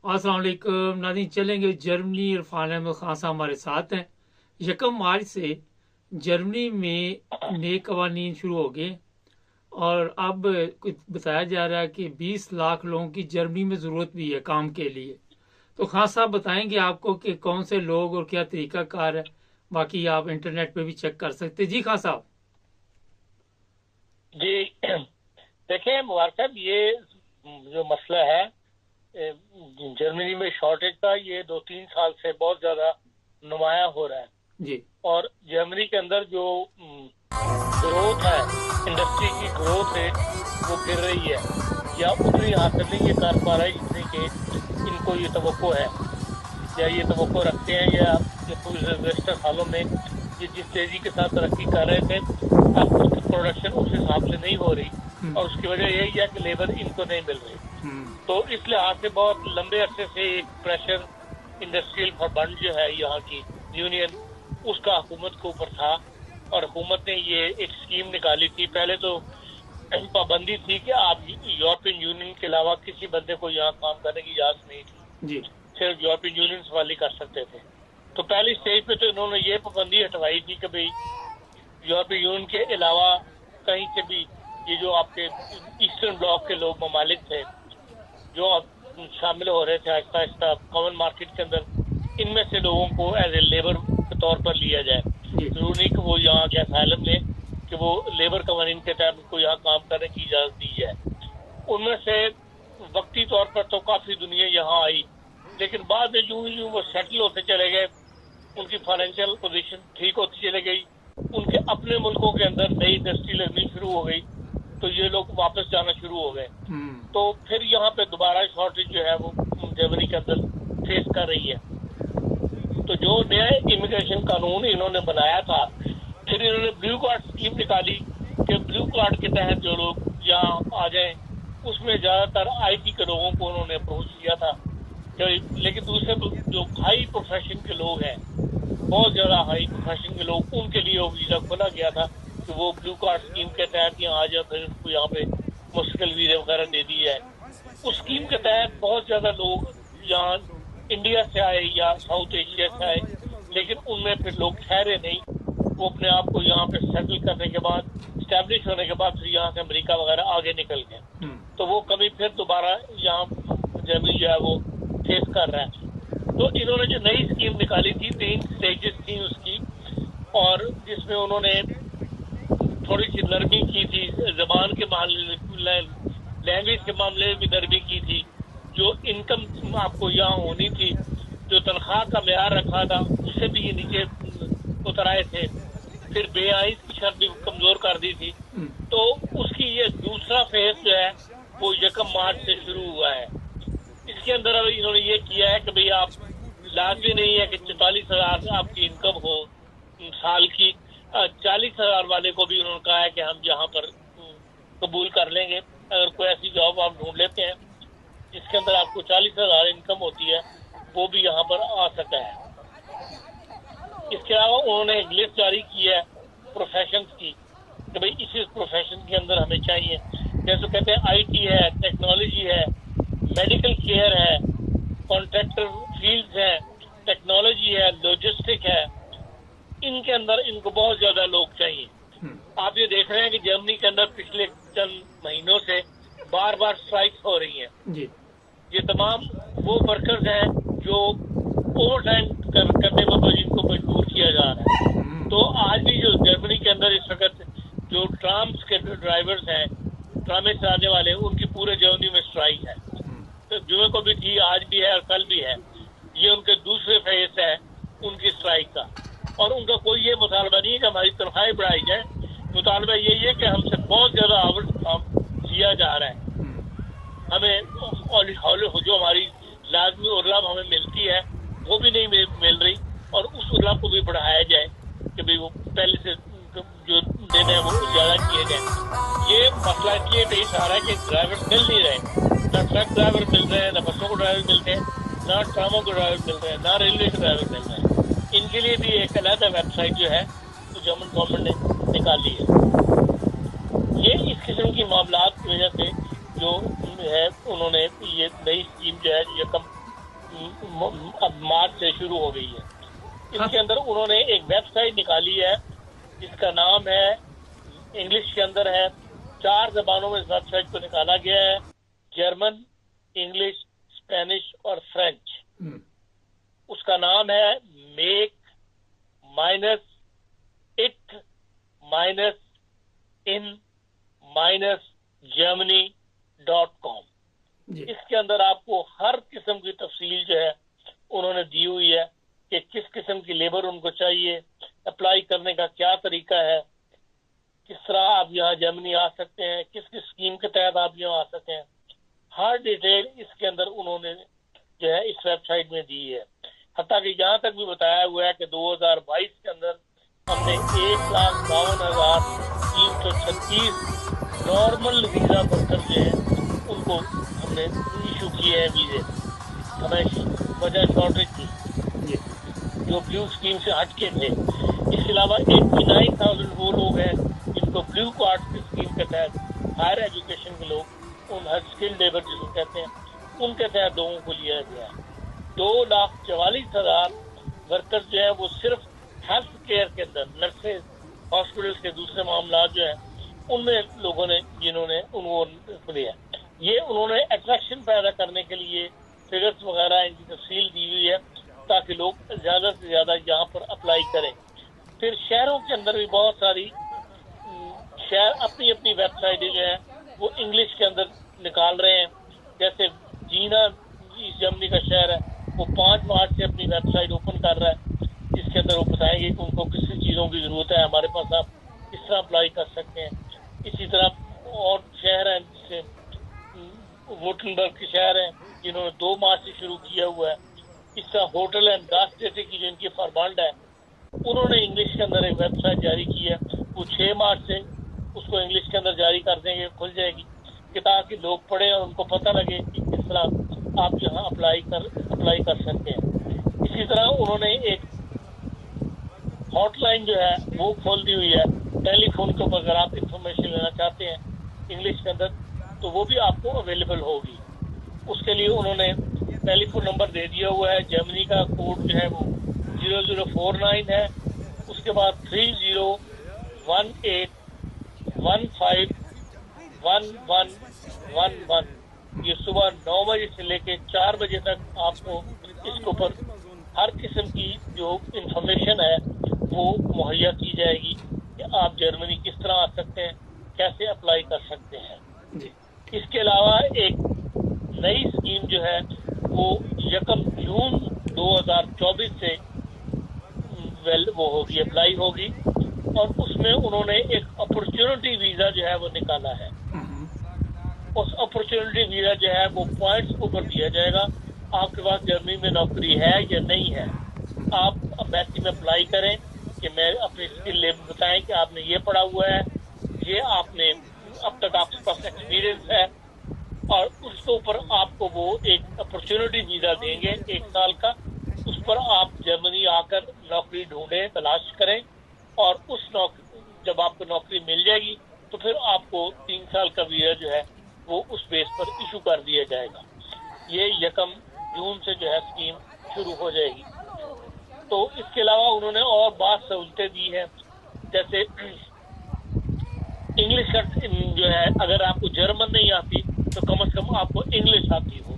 अस्सलाम वालेकुम नाज़रीन, चलेंगे जर्मनी। इरफान अहमद खान साहब हमारे साथ हैं। 1 मार्च से जर्मनी में नए कवानीन शुरू हो गए और अब कुछ बताया जा रहा है कि 20 लाख लोगों की जर्मनी में ज़रूरत भी है काम के लिए। तो खान साहब बताएंगे आपको कि कौन से लोग और क्या तरीका कार है। बाकी आप इंटरनेट पे भी चेक कर सकते हैं। जी खान साहब। जी देखिए मुबारक साहब, ये जो मसला है जर्मनी में शॉर्टेज का, ये 2-3 साल से बहुत ज्यादा नुमाया हो रहा है। जी और जर्मनी के अंदर जो ग्रोथ है, इंडस्ट्री की ग्रोथ रेट वो गिर रही है या उतनी हासिल नहीं ये कर पा रही जितनी कि इनको ये तवक्को है या ये तवक्को रखते हैं, या गुज़श्ता सालों में ये जिस तेजी के साथ तरक्की कर रहे थे अब उसकी प्रोडक्शन उस हिसाब से नहीं हो रही। और उसकी वजह यही है कि लेबर इनको नहीं मिल रही। तो इस लिहाज से बहुत लंबे अरसे से एक प्रेशर इंडस्ट्रियल फंड जो है यहाँ की यूनियन, उसका हुकूमत के ऊपर था। और हुकूमत ने ये एक स्कीम निकाली थी। पहले तो पाबंदी थी कि आप यूरोपियन यूनियन के अलावा किसी बंदे को यहाँ काम करने की इजाजत नहीं थी, जी सिर्फ यूरोपियन यूनियन वाले कर सकते थे। तो पहली स्टेज पे तो इन्होंने ये पाबंदी हटवाई थी कि भाई यूरोपियन यूनियन के अलावा कहीं से भी ये जो आपके ईस्टर्न ब्लॉक के लोग ममालिक थे जो अब शामिल हो रहे थे आहिस्ता आहिस्ता कॉमन मार्केट के अंदर, इनमें से लोगों को एज ए लेबर के तौर पर लिया जाए। जरूरी नहीं कि वो यहाँ के असाइलम लें, कि वो लेबर कवानीन के तहत उनको यहाँ काम करने की इजाजत दी जाए। उनमें से वक्ती तौर पर तो काफी दुनिया यहाँ आई, लेकिन बाद में यूं यूं वो सेटल होते चले गए, उनकी फाइनेंशियल पोजीशन ठीक होती चली गई, उनके अपने मुल्कों के अंदर नई इंडस्ट्री लगनी शुरू हो गई, तो ये लोग वापस जाना शुरू हो गए। तो फिर यहाँ पे दोबारा शॉर्टेज जो है वो जर्मनी के अंदर फेस कर रही है। तो जो नया इमिग्रेशन कानून इन्होंने बनाया था, फिर इन्होंने ब्लू कार्ड स्कीम निकाली कि ब्लू कार्ड के तहत जो लोग यहाँ आ जाएं, उसमें ज्यादातर आईटी के लोगों को उन्होंने अप्रोच किया था। लेकिन दूसरे जो हाई प्रोफेशन के लोग हैं, बहुत ज्यादा हाई प्रोफेशन के लोग, उनके लिए वो वीजा खोला गया था कि वो ब्लू कार्ड स्कीम के तहत यहाँ आ जाए, फिर उनको यहाँ पे मुश्किल वीजा वगैरह दे दी जाए। उस स्कीम के तहत बहुत ज्यादा लोग यहाँ इंडिया से आए या साउथ एशिया से आए, लेकिन उनमें फिर लोग ठहरे नहीं। वो अपने आप को यहाँ पे सेटल करने के बाद, स्टैब्लिश होने के बाद फिर यहाँ से अमेरिका वगैरह आगे निकल गए। तो वो कभी फिर दोबारा यहाँ जर्मनी जो है वो फेस कर रहा है। तो इन्होंने जो नई स्कीम निकाली थी, 3 स्टेजेस थी उसकी, और जिसमें उन्होंने थोड़ी सी नरमी की थी, जबान के मामले, लैंग्वेज के मामले में भी नरमी की थी। जो इनकम आपको यहाँ होनी थी, जो तनख्वाह का म्यार रखा था, उससे भी ये नीचे उतर आए थे। फिर बेआइस की शर्त भी कमजोर कर दी थी। तो उसकी ये दूसरा फेज जो है वो 1 मार्च से शुरू हुआ है। इसके अंदर अब इन्होंने ये किया है कि भाई आप लाजमी नहीं है कि 44,000 आपकी इनकम हो साल की। 40,000 वाले को भी उन्होंने कहा है कि हम यहाँ पर कबूल कर लेंगे, अगर कोई ऐसी जॉब आप ढूंढ लेते हैं जिसके अंदर आपको 40,000 इनकम होती है, वो भी यहाँ पर आ सकता है। इसके अलावा उन्होंने एक लिस्ट जारी की है प्रोफेशन की कि भाई इस प्रोफेशन के अंदर हमें चाहिए, जैसे कहते हैं आईटी है, टेक्नोलॉजी है, मेडिकल केयर है, कॉन्ट्रैक्टर फील्ड है, टेक्नोलॉजी है, लॉजिस्टिक है। इनके अंदर इनको बहुत ज्यादा लोग चाहिए। आप ये देख रहे हैं कि जर्मनी के अंदर पिछले चंद महीनों से बार बार स्ट्राइक्स हो रही हैं। ये तमाम वो वर्कर्स हैं जो ओवर टाइम करने पर जिनको मजबूर किया जा रहा है। तो आज भी जो जर्मनी के अंदर इस वक्त जो ट्राम्स के ड्राइवर्स हैं, ट्रामे चलाने वाले, उनकी पूरे जर्मनी में स्ट्राइक है। तो जुमे को भी थी, आज भी है और कल भी है। ये उनके दूसरे फेज है उनकी स्ट्राइक का। और उनका कोई ये मुतालबा नहीं है कि हमारी तनख्वाहें बढ़ाई जाए, मुतालबा यही है कि हमसे बहुत ज्यादा आवर्स काम किया जा रहा है। हमें जो हमारी लाजमी उर्लाब हमें मिलती है वो भी नहीं मिल रही, और उस उर्लाब को भी बढ़ाया जाए कि भाई वो पहले से जो देने हैं वो ज्यादा किए जाए। ये मसला इसलिए पेश आ रहा है कि ड्राइवर मिल नहीं रहे, ना ट्रक ड्राइवर मिल रहे हैं, ना बसों को ड्राइवर मिलते हैं, ना ट्रामों को ड्राइवर मिल रहे हैं, ना रेलवे के ड्राइवर मिल रहे हैं। इनके लिए भी एक अलग वेबसाइट जो है तो जर्मन गवर्नमेंट ने निकाली है। ये इस किस्म की मामलात की वजह से जो है उन्होंने ये नई स्कीम जो है اب مارچ سے شروع ہو گئی ہے. اس کے اندر انہوں نے ایک ویب سائٹ نکالی ہے جس کا نام ہے, انگلش کے اندر ہے, 4 زبانوں میں اس ویب سائٹ کو نکالا گیا ہے, جرمن, انگلش, اسپینش اور فرینچ. اس کا نام ہے make minus it minus in minus germany.com. اس کے اندر آپ کو ہر قسم کی تفصیل جو ہے انہوں نے دی ہوئی ہے کہ کس قسم کی لیبر ان کو چاہیے, اپلائی کرنے کا کیا طریقہ ہے, کس طرح آپ یہاں جرمنی آ سکتے ہیں, کس کس اسکیم کے تحت آپ یہاں آ سکتے ہیں. ہر ڈیٹیل اس کے اندر انہوں نے جو ہے اس ویب سائٹ میں دی ہے. حتیٰ کہ یہاں تک بھی بتایا ہوا ہے کہ 2022 کے اندر ہم نے 1,52,336 نارمل ویزا ورکر جو ہیں ان کو ہم نے ایشو کیے ہیں ویزے, ہمیں وجہ شارٹیج کی جو بلیو اسکیم سے ہٹ کے تھے. اس کے علاوہ 89,000 وہ لوگ ہیں جن کو بلیو کارڈ کی اسکیم کے تحت ہائر ایجوکیشن کے لوگ, ان ہر اسکل لیبر جس کو کہتے ہیں, ان کے تحت لوگوں کو لیا گیا ہے. 2,44,000 ورکر جو ہیں وہ صرف ہیلتھ کیئر کے اندر, نرسز, ہاسپٹلس کے دوسرے معاملات جو ہیں ان میں لوگوں نے جنہوں نے ان کو لیا. یہ انہوں نے اٹریکشن پیدا کرنے کے لیے فگرس وغیرہ ان کی تفصیل دی ہوئی ہے تاکہ لوگ زیادہ سے زیادہ یہاں پر اپلائی کریں. پھر شہروں کے اندر بھی بہت ساری شہر اپنی اپنی ویب سائٹیں جو ہیں وہ انگلش کے اندر نکال رہے ہیں. جیسے جینا ایسٹ جرمنی کا شہر ہے, وہ 5 مارچ سے اپنی ویب سائٹ اوپن کر رہا ہے جس کے اندر وہ بتائیں گے کہ ان کو کس چیزوں کی ضرورت ہے, ہمارے پاس آپ کس طرح اپلائی کر سکتے ہیں. اسی طرح اور شہر ہیں جیسے ووٹنبرگ کے شہر ہیں جنہوں نے 2 مارچ سے شروع کیا ہوا ہے. اس طرح ہوٹل اینڈ گاسٹیٹی کی جو ان کی فرمانڈ ہے انہوں نے انگلش کے اندر ایک ویب سائٹ جاری کی ہے, وہ 6 مارچ سے اس کو انگلش کے اندر جاری کر دیں گے, کھل جائے گی کہ تاکہ لوگ پڑھیں اور ان کو پتہ لگے کہ کس طرح آپ یہاں اپلائی کر سکتے ہیں. اسی طرح انہوں نے ایک ہاٹ لائن جو ہے وہ کھول دی ہوئی ہے ٹیلی فون کے اوپر, اگر آپ انفارمیشن لینا چاہتے ہیں انگلش کے اندر تو وہ بھی آپ کو اویلیبل ہوگی. اس کے لیے انہوں نے ٹیلی فون نمبر دے دیا ہوا ہے. جرمنی کا کوڈ جو ہے وہ 0049 ہے, اس کے بعد 3018151111. یہ صبح 9 بجے سے لے کے 4 بجے تک آپ کو اس کے اوپر ہر قسم کی جو انفارمیشن ہے وہ مہیا کی جائے گی کہ آپ جرمنی کس طرح آ سکتے ہیں, کیسے اپلائی کر سکتے ہیں. اس کے علاوہ ایک نئی اسکیم جو ہے وہ 1 جون 2024 سے وہ ہوگی, اپلائی ہوگی, اور اس میں انہوں نے ایک اپرچونٹی ویزا جو ہے وہ نکالا ہے. اس اپرچونٹی ویزا جو ہے وہ پوائنٹس کے اوپر دیا جائے گا. آپ کے پاس جرمنی میں نوکری ہے یا نہیں ہے, آپ ایمبیسی میں اپلائی کریں کہ میں اپنی اسکل لیبل بتائیں کہ آپ نے یہ پڑھا ہوا ہے, یہ آپ نے اب تک آپ کے پاس ایکسپیرئنس ہے, اور اس کے اوپر آپ کو وہ ایک اپرچونٹی ویزا دیں گے 1 سال کا. اس پر آپ جرمنی آ کر نوکری ڈھونڈیں, تلاش کریں, اور اس جب آپ کو نوکری مل جائے گی تو پھر آپ کو 3 سال کا ویزا جو ہے وہ اس بیس پر ایشو کر دیا جائے گا. یہ 1 جون سے جو ہے اسکیم شروع ہو جائے گی. تو اس کے علاوہ انہوں نے اور بعض سہولتیں دی ہیں, جیسے انگلش کا جو ہے اگر آپ کو جرمن نہیں آتی تو کم از کم آپ کو انگلش آتی ہو,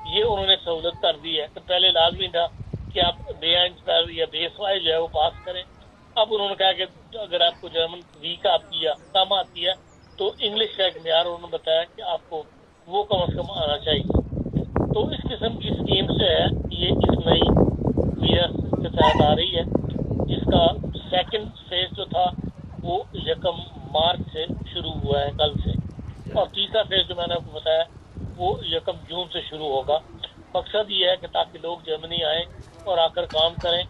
یہ انہوں نے سہولت کر دی ہے. تو پہلے لازمی تھا کہ آپ B1 یا بیس وائی جو ہے وہ پاس کریں. اب انہوں نے کہا کہ اگر آپ کو جرمن ویک آتی ہے, کم آتی ہے, تو انگلش کا ایک معیار انہوں نے بتایا کہ آپ کو وہ کم از کم آنا چاہیے. تو اس قسم کی اسکیم سے ہے یہ اس نئی ویزا کے تحت آ رہی ہے, جس کا 2nd فیز جو تھا وہ 1 مارچ سے شروع ہوا ہے کل سے, اور تیسرا فیز جو میں نے آپ کو بتایا وہ 1 جون سے شروع ہوگا. مقصد یہ ہے کہ تاکہ لوگ جرمنی آئیں اور آ کر کام کریں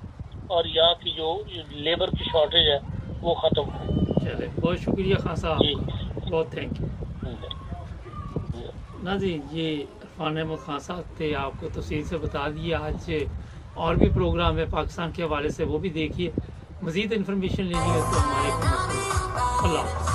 اور یہاں کی جو لیبر کی شارٹیج ہے وہ ختم ہو. چلے, بہت شکریہ خان صاحب, بہت تھینک یو. ناظرین, یہ عرفان احمد خان صاحب تھے, آپ کو تفصیل سے بتا دیا. آج اور بھی پروگرام ہے پاکستان کے حوالے سے, وہ بھی دیکھیے. مزید انفارمیشن لینی ہے تو ہمارے اللہ حافظ.